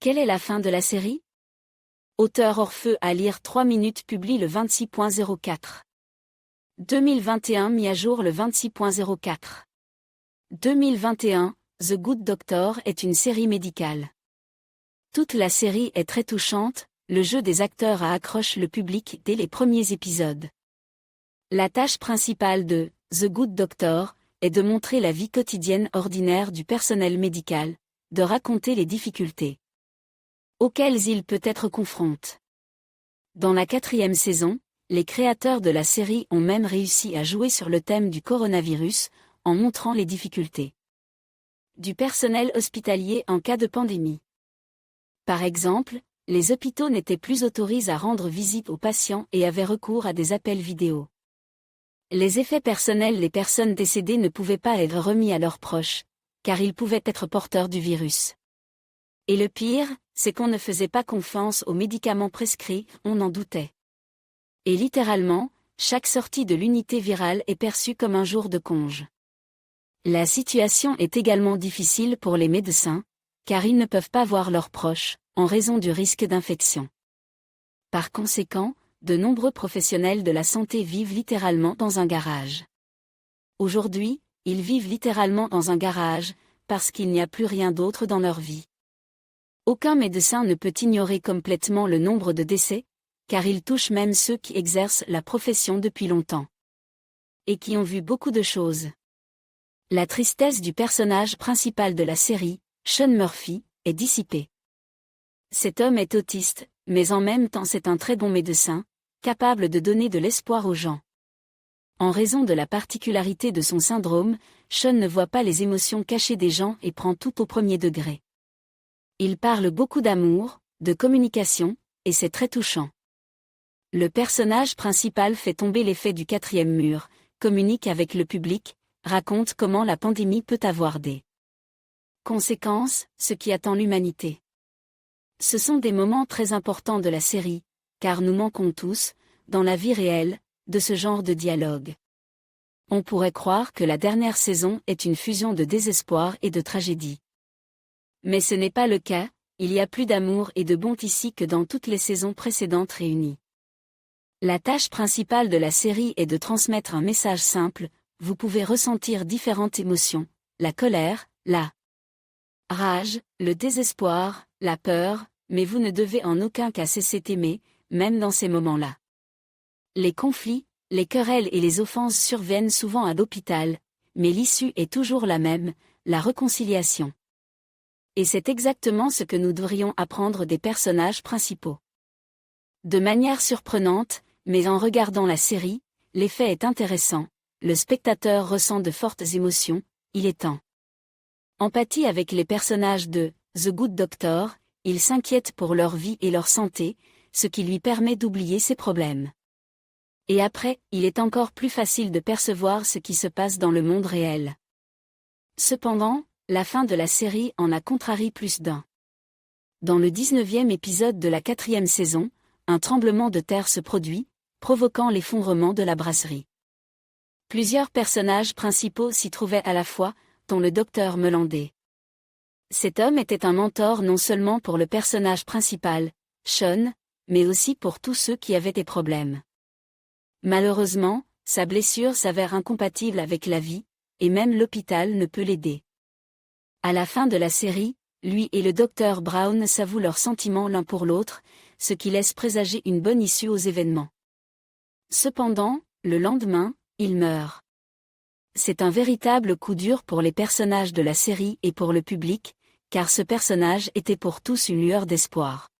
Quelle est la fin de la série? Auteur Orfeu à lire 3 minutes publie le 26.04. 2021 mis à jour le 26.04. 2021, The Good Doctor est une série médicale. Toute la série est très touchante, le jeu des acteurs accroche le public dès les premiers épisodes. La tâche principale de The Good Doctor est de montrer la vie quotidienne ordinaire du personnel médical, de raconter les difficultés auxquelles il peut être confronté. Dans la 4e saison, les créateurs de la série ont même réussi à jouer sur le thème du coronavirus, en montrant les difficultés du personnel hospitalier en cas de pandémie. Par exemple, les hôpitaux n'étaient plus autorisés à rendre visite aux patients et avaient recours à des appels vidéo. Les effets personnels des personnes décédées ne pouvaient pas être remis à leurs proches, car ils pouvaient être porteurs du virus. Et le pire, c'est qu'on ne faisait pas confiance aux médicaments prescrits, on en doutait. Et littéralement, chaque sortie de l'unité virale est perçue comme un jour de congé. La situation est également difficile pour les médecins, car ils ne peuvent pas voir leurs proches, en raison du risque d'infection. Par conséquent, de nombreux professionnels de la santé vivent littéralement dans un garage. Aujourd'hui, ils vivent littéralement dans un garage, parce qu'il n'y a plus rien d'autre dans leur vie. Aucun médecin ne peut ignorer complètement le nombre de décès, car il touche même ceux qui exercent la profession depuis longtemps. Et qui ont vu beaucoup de choses. La tristesse du personnage principal de la série, Sean Murphy, est dissipée. Cet homme est autiste, mais en même temps c'est un très bon médecin, capable de donner de l'espoir aux gens. En raison de la particularité de son syndrome, Sean ne voit pas les émotions cachées des gens et prend tout au premier degré. Il parle beaucoup d'amour, de communication, et c'est très touchant. Le personnage principal fait tomber l'effet du 4e mur, communique avec le public, raconte comment la pandémie peut avoir des conséquences, ce qui attend l'humanité. Ce sont des moments très importants de la série, car nous manquons tous, dans la vie réelle, de ce genre de dialogue. On pourrait croire que la dernière saison est une fusion de désespoir et de tragédie. Mais ce n'est pas le cas, il y a plus d'amour et de bonté ici que dans toutes les saisons précédentes réunies. La tâche principale de la série est de transmettre un message simple, vous pouvez ressentir différentes émotions, la colère, la rage, le désespoir, la peur, mais vous ne devez en aucun cas cesser d'aimer, même dans ces moments-là. Les conflits, les querelles et les offenses surviennent souvent à l'hôpital, mais l'issue est toujours la même, la réconciliation. Et c'est exactement ce que nous devrions apprendre des personnages principaux. De manière surprenante, mais en regardant la série, l'effet est intéressant, le spectateur ressent de fortes émotions, il est en empathie avec les personnages de The Good Doctor, il s'inquiète pour leur vie et leur santé, ce qui lui permet d'oublier ses problèmes. Et après, il est encore plus facile de percevoir ce qui se passe dans le monde réel. Cependant, la fin de la série en a contrarié plus d'un. Dans le 19e épisode de la 4e saison, un tremblement de terre se produit, provoquant l'effondrement de la brasserie. Plusieurs personnages principaux s'y trouvaient à la fois, dont le docteur Melandé. Cet homme était un mentor non seulement pour le personnage principal, Sean, mais aussi pour tous ceux qui avaient des problèmes. Malheureusement, sa blessure s'avère incompatible avec la vie, et même l'hôpital ne peut l'aider. À la fin de la série, lui et le docteur Brown s'avouent leurs sentiments l'un pour l'autre, ce qui laisse présager une bonne issue aux événements. Cependant, le lendemain, il meurt. C'est un véritable coup dur pour les personnages de la série et pour le public, car ce personnage était pour tous une lueur d'espoir.